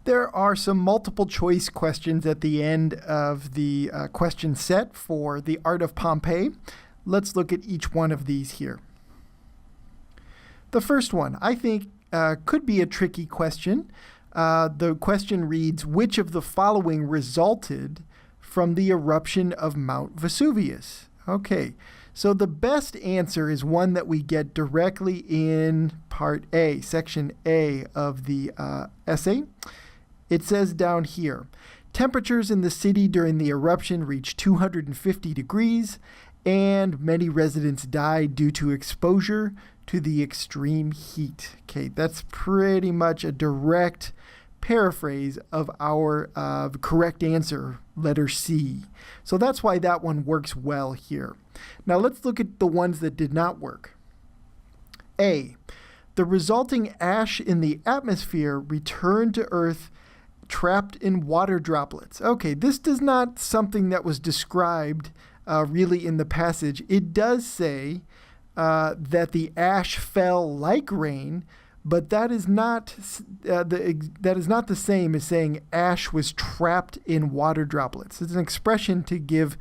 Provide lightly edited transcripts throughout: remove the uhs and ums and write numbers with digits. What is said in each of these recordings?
There are some multiple choice questions at the end of the question set for the art of Pompeii. Let's look at each one of these here. The first one, I think, could be a tricky question. The question reads, which of the following resulted from the eruption of Mount Vesuvius? Okay, so the best answer is one that we get directly in part A, section A of the essay. It says down here, temperatures in the city during the eruption reached 250 degrees, and many residents died due to exposure to the extreme heat. Okay, that's pretty much a direct paraphrase of our correct answer, letter C. So that's why that one works well here. Now let's look at the ones that did not work. A, the resulting ash in the atmosphere returned to Earth trapped in water droplets. Okay, this is not something that was described really in the passage. It does say that the ash fell like rain, but that is not the same as saying ash was trapped in water droplets. It's an expression to give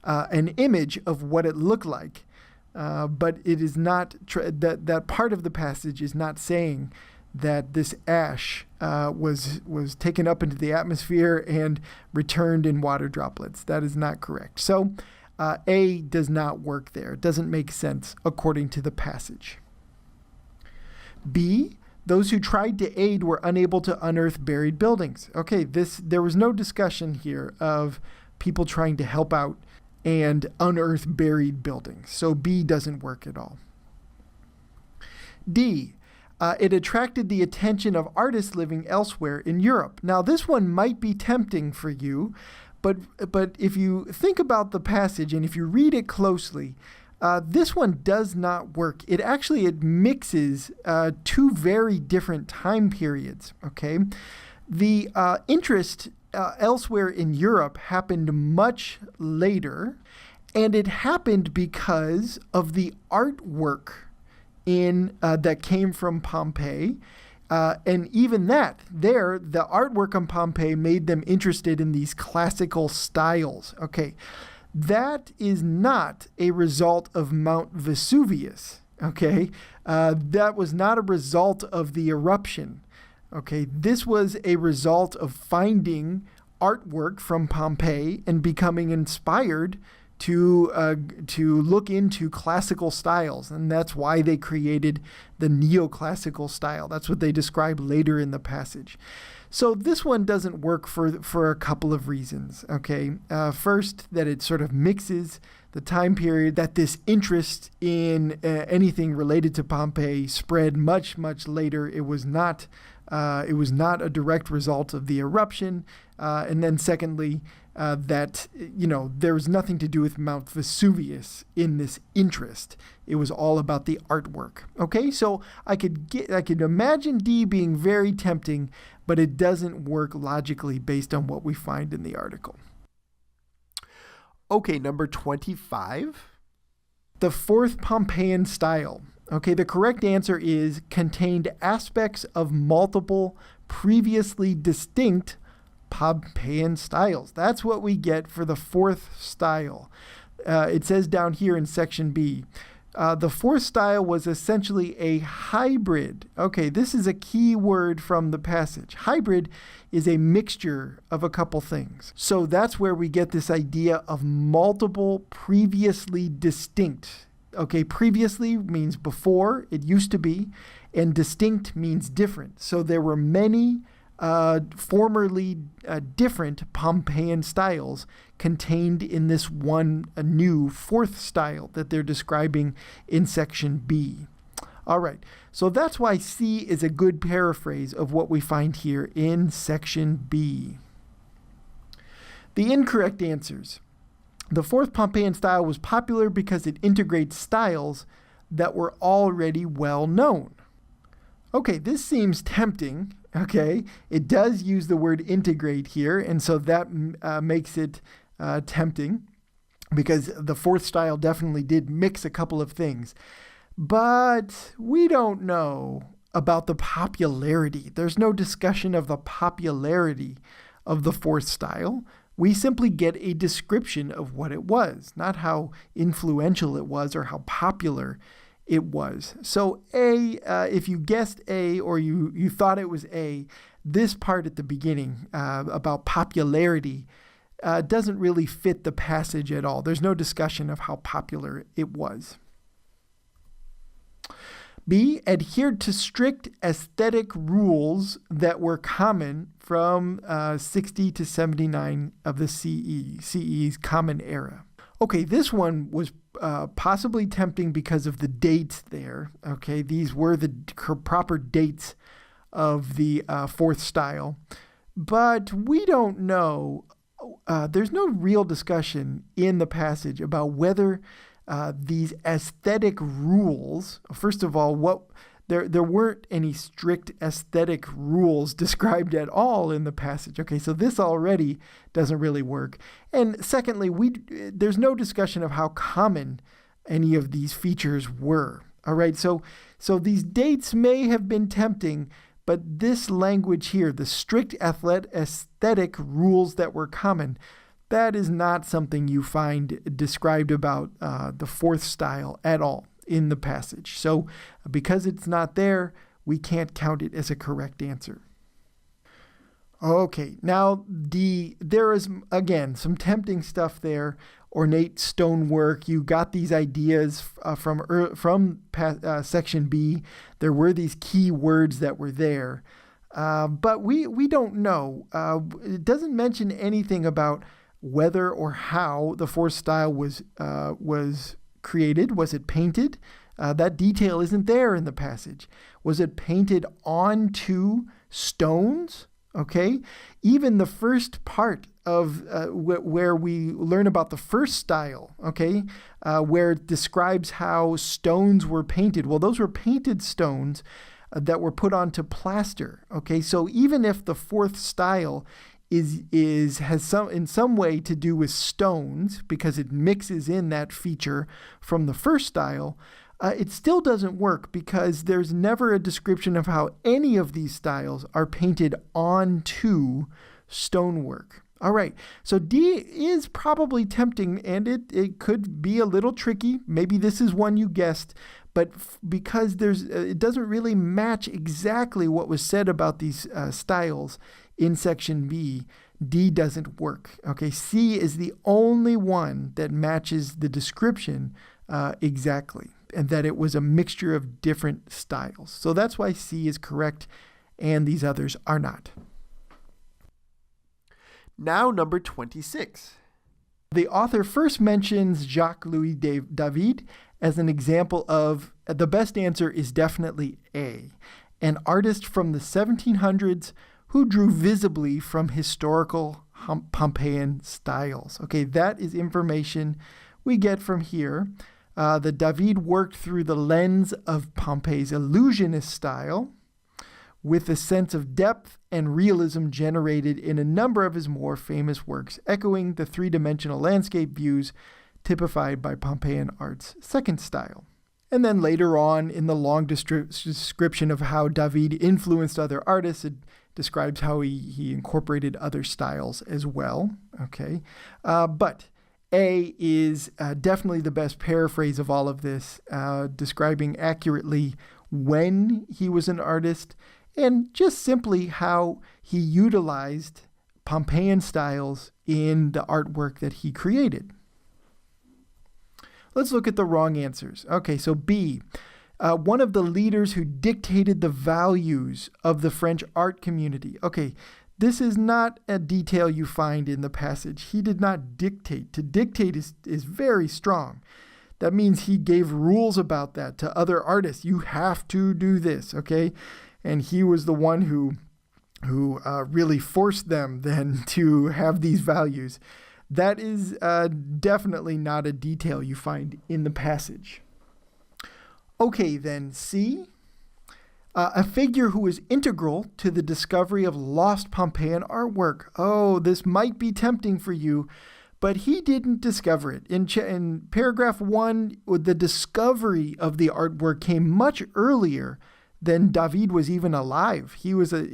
an image of what it looked like, but it is not that part of the passage is not saying that this ash was taken up into the atmosphere and returned in water droplets. That is not correct. So A does not work there. It doesn't make sense according to the passage. B, those who tried to aid were unable to unearth buried buildings. Okay, there was no discussion here of people trying to help out and unearth buried buildings. So B doesn't work at all. D, it attracted the attention of artists living elsewhere in Europe. Now, this one might be tempting for you, but if you think about the passage and if you read it closely, this one does not work. It mixes two very different time periods, okay? The interest elsewhere in Europe happened much later, and it happened because of the artwork that came from Pompeii. And even the artwork on Pompeii made them interested in these classical styles. Okay, that is not a result of Mount Vesuvius. Okay, that was not a result of the eruption. Okay, this was a result of finding artwork from Pompeii and becoming inspired to look into classical styles, and that's why they created the neoclassical style. That's what they describe later in the passage. So this one doesn't work for a couple of reasons. Okay, first, that it sort of mixes the time period, that this interest in anything related to Pompeii spread much later. It was not a direct result of the eruption, and then secondly, that there was nothing to do with Mount Vesuvius in this interest. It was all about the artwork. Okay, so I could imagine D being very tempting, but it doesn't work logically based on what we find in the article. Okay, number 25. The fourth Pompeian style. Okay, the correct answer is contained aspects of multiple previously distinct Pompeian styles. That's what we get for the fourth style. It says down here in section B, the fourth style was essentially a hybrid. Okay, this is a key word from the passage. Hybrid is a mixture of a couple things. So that's where we get this idea of multiple previously distinct. Okay, previously means before, it used to be, and distinct means different. So there were many formerly different Pompeian styles contained in this one new fourth style that they're describing in section B. All right, so that's why C is a good paraphrase of what we find here in section B. The incorrect answers. The fourth Pompeian style was popular because it integrates styles that were already well known. Okay, this seems tempting. Okay, it does use the word integrate here, and so that makes it tempting, because the fourth style definitely did mix a couple of things. But we don't know about the popularity. There's no discussion of the popularity of the fourth style. We simply get a description of what it was, not how influential it was or how popular it was. So A, if you guessed A or you thought it was A, this part at the beginning about popularity doesn't really fit the passage at all. There's no discussion of how popular it was. B, adhered to strict aesthetic rules that were common from 60 to 79 of the CE's Common Era. Okay, this one was possibly tempting because of the dates there. Okay, these were the proper dates of the fourth style. But we don't know. There's no real discussion in the passage about whether these aesthetic rules, first of all, there weren't any strict aesthetic rules described at all in the passage. Okay, so this already doesn't really work. And secondly, there's no discussion of how common any of these features were. All right, so these dates may have been tempting, but this language here, the strict aesthetic rules that were common, that is not something you find described about the fourth style at all in the passage. So because it's not there, we can't count it as a correct answer. Okay, now there is, again, some tempting stuff there. Ornate stonework. You got these ideas from section B. There were these key words that were there. But we don't know. It doesn't mention anything about whether or how the fourth style was created. Was it painted? That detail isn't there in the passage. Was it painted onto stones? Okay, even the first part of where we learn about the first style, okay, where it describes how stones were painted. Well, those were painted stones that were put onto plaster. Okay, so even if the fourth style has in some way to do with stones because it mixes in that feature from the first style, it still doesn't work because there's never a description of how any of these styles are painted onto stonework. All right, so D is probably tempting, and it could be a little tricky. Maybe this is one you guessed, but because it doesn't really match exactly what was said about these styles in section B, D doesn't work. Okay, C is the only one that matches the description exactly, and that it was a mixture of different styles. So that's why C is correct, and these others are not. Now number 26. The author first mentions Jacques-Louis David as an example of, the best answer is definitely A, an artist from the 1700s who drew visibly from historical Pompeian styles. Okay, that is information we get from here. The David worked through the lens of Pompeii's illusionist style with a sense of depth and realism generated in a number of his more famous works, echoing the three-dimensional landscape views typified by Pompeian art's second style. And then later on in the long description of how David influenced other artists, it describes how he incorporated other styles as well. Okay, but A is definitely the best paraphrase of all of this, describing accurately when he was an artist and just simply how he utilized Pompeian styles in the artwork that he created. Let's look at the wrong answers. Okay, so B, one of the leaders who dictated the values of the French art community. Okay, this is not a detail you find in the passage. He did not dictate. To dictate is very strong. That means he gave rules about that to other artists. You have to do this, okay? And he was the one who really forced them then to have these values. That is definitely not a detail you find in the passage. Okay, then C. A figure who is integral to the discovery of lost Pompeian artwork. Oh, this might be tempting for you, but he didn't discover it. In paragraph 1, the discovery of the artwork came much earlier than David was even alive. He was alive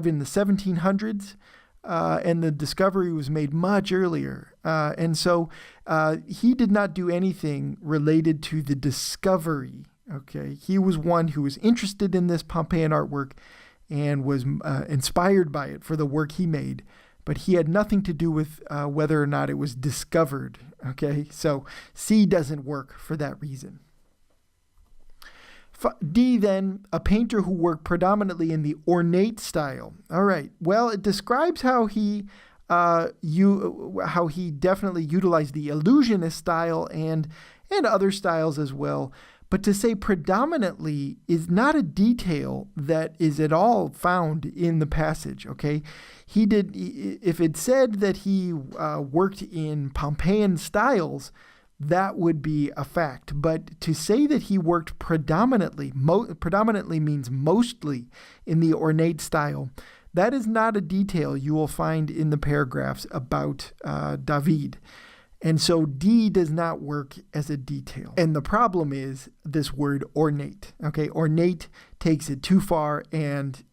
in the 1700s, and the discovery was made much earlier. And so he did not do anything related to the discovery. Okay, he was one who was interested in this Pompeian artwork and was inspired by it for the work he made, but he had nothing to do with whether or not it was discovered. Okay, so C doesn't work for that reason. D then, a painter who worked predominantly in the ornate style. All right, well, it describes how he definitely utilized the illusionist style and other styles as well. But to say predominantly is not a detail that is at all found in the passage, okay? If it said that he worked in Pompeian styles, that would be a fact. But to say that he worked predominantly means mostly in the ornate style, that is not a detail you will find in the paragraphs about David. And so D does not work as a detail. And the problem is this word ornate. Okay, ornate takes it too far and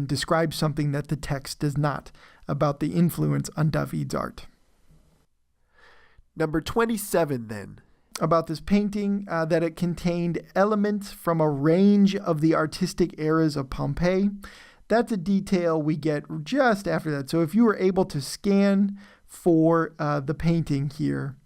describes something that the text does not about the influence on David's art. Number 27 then. About this painting, that it contained elements from a range of the artistic eras of Pompeii. That's a detail we get just after that. So if you were able to scan for the painting here,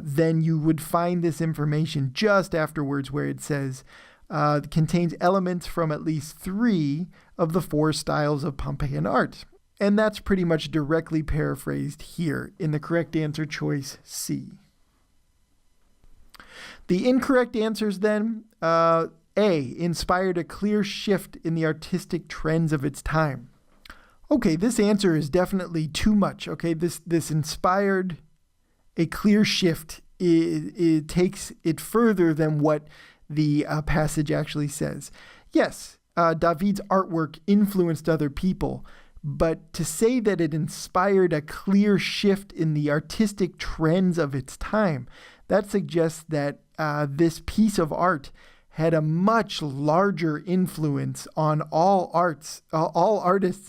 then you would find this information just afterwards where it says contains elements from at least 3 of the 4 styles of Pompeian art. And that's pretty much directly paraphrased here in the correct answer choice C. The incorrect answers then, A, inspired a clear shift in the artistic trends of its time. Okay, this answer is definitely too much. Okay, this inspired a clear shift. It takes it further than what the passage actually says. Yes, David's artwork influenced other people, but to say that it inspired a clear shift in the artistic trends of its time, that suggests that this piece of art had a much larger influence on all artists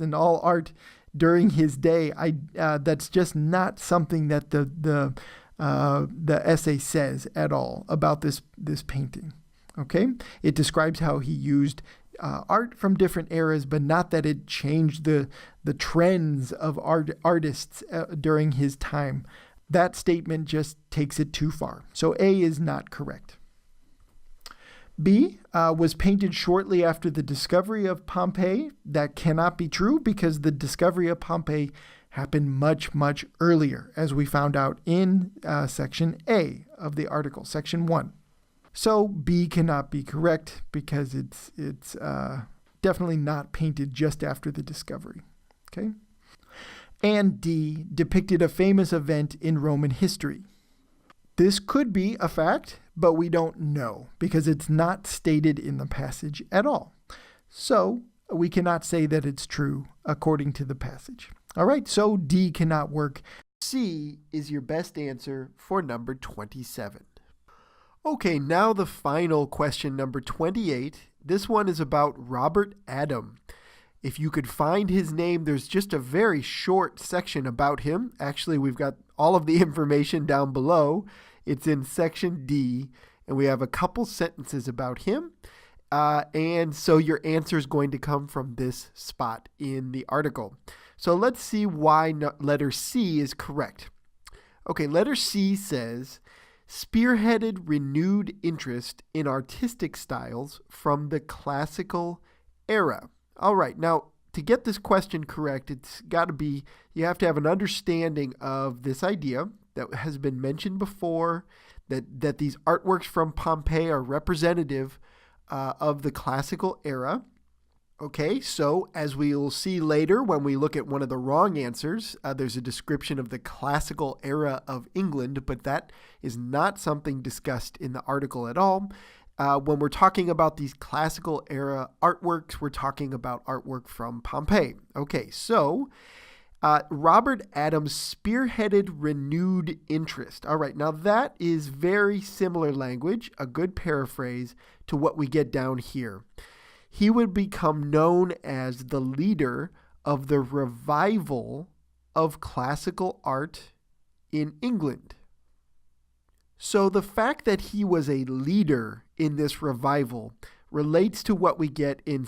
and all art during his day. That's just not something that the essay says at all about this painting. Okay, it describes how he used art from different eras, but not that it changed the trends of artists during his time. That statement just takes it too far. So A is not correct. B was painted shortly after the discovery of Pompeii. That cannot be true because the discovery of Pompeii happened much, much earlier, as we found out in section A of the article, section 1. So B cannot be correct because it's definitely not painted just after the discovery. Okay? And D depicted a famous event in Roman history. This could be a fact, but we don't know because it's not stated in the passage at all. So we cannot say that it's true according to the passage. All right, so D cannot work. C is your best answer for number 27. Okay, now the final question, number 28. This one is about Robert Adam. If you could find his name, there's just a very short section about him. Actually, we've got all of the information down below. It's in section D, and we have a couple sentences about him. And so your answer is going to come from this spot in the article. So let's see why letter C is correct. Okay, letter C says, spearheaded renewed interest in artistic styles from the classical era. All right, now to get this question correct, it's got to be, you have to have an understanding of this idea that has been mentioned before, that these artworks from Pompeii are representative of the classical era. Okay, so as we will see later when we look at one of the wrong answers, there's a description of the classical era of England, but that is not something discussed in the article at all. When we're talking about these classical era artworks, we're talking about artwork from Pompeii. Okay, so Robert Adams spearheaded renewed interest. All right, now that is very similar language, a good paraphrase to what we get down here. He would become known as the leader of the revival of classical art in England. So the fact that he was a leader in this revival relates to what we get in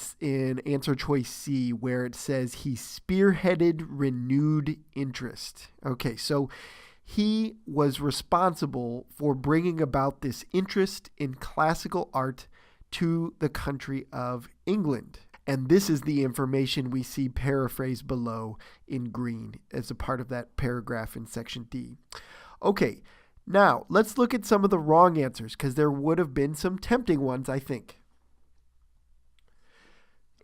answer choice C, where it says he spearheaded renewed interest. Okay, so he was responsible for bringing about this interest in classical art to the country of England. And this is the information we see paraphrased below in green as a part of that paragraph in section D. Okay, now let's look at some of the wrong answers, because there would have been some tempting ones, I think.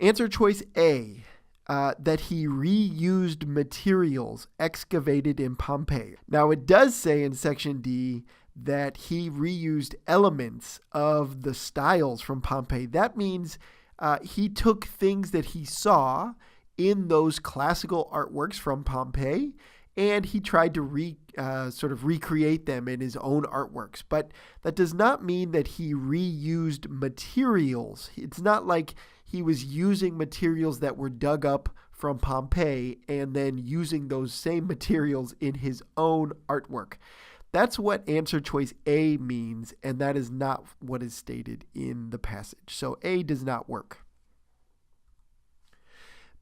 Answer choice A, that he reused materials excavated in Pompeii. Now, it does say in section D that he reused elements of the styles from Pompeii. That means he took things that he saw in those classical artworks from Pompeii, and he tried to sort of recreate them in his own artworks. But that does not mean that he reused materials. It's not like he was using materials that were dug up from Pompeii and then using those same materials in his own artwork. That's what answer choice A means, and that is not what is stated in the passage. So A does not work.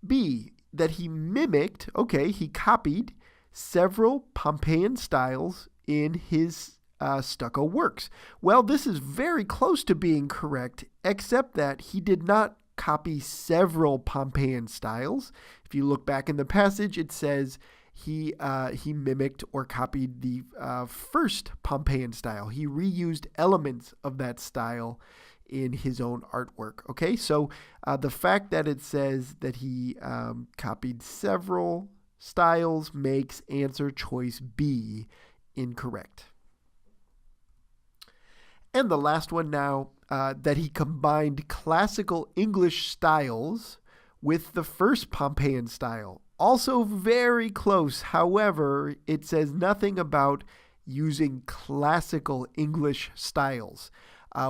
B, that he mimicked, he copied several Pompeian styles in his stucco works. Well, this is very close to being correct, except that he did not copy several Pompeian styles. If you look back in the passage, it says he mimicked or copied the first Pompeian style. He reused elements of that style in his own artwork. Okay, so the fact that it says that he copied several styles makes answer choice B incorrect. And the last one now, that he combined classical English styles with the first Pompeian style. Also very close. However, it says nothing about using classical English styles.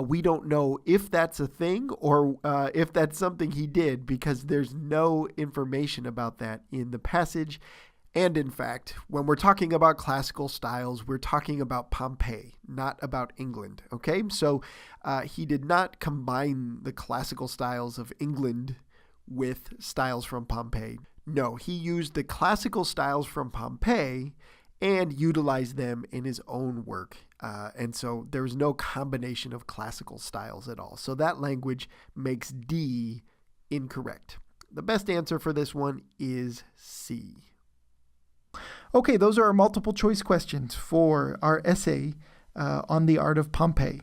We don't know if that's a thing or if that's something he did, because there's no information about that in the passage. And in fact, when we're talking about classical styles, we're talking about Pompeii, not about England. Okay, so he did not combine the classical styles of England with styles from Pompeii. No, he used the classical styles from Pompeii and utilized them in his own work. And so there's no combination of classical styles at all. So that language makes D incorrect. The best answer for this one is C. Okay, those are our multiple choice questions for our essay on the art of Pompeii.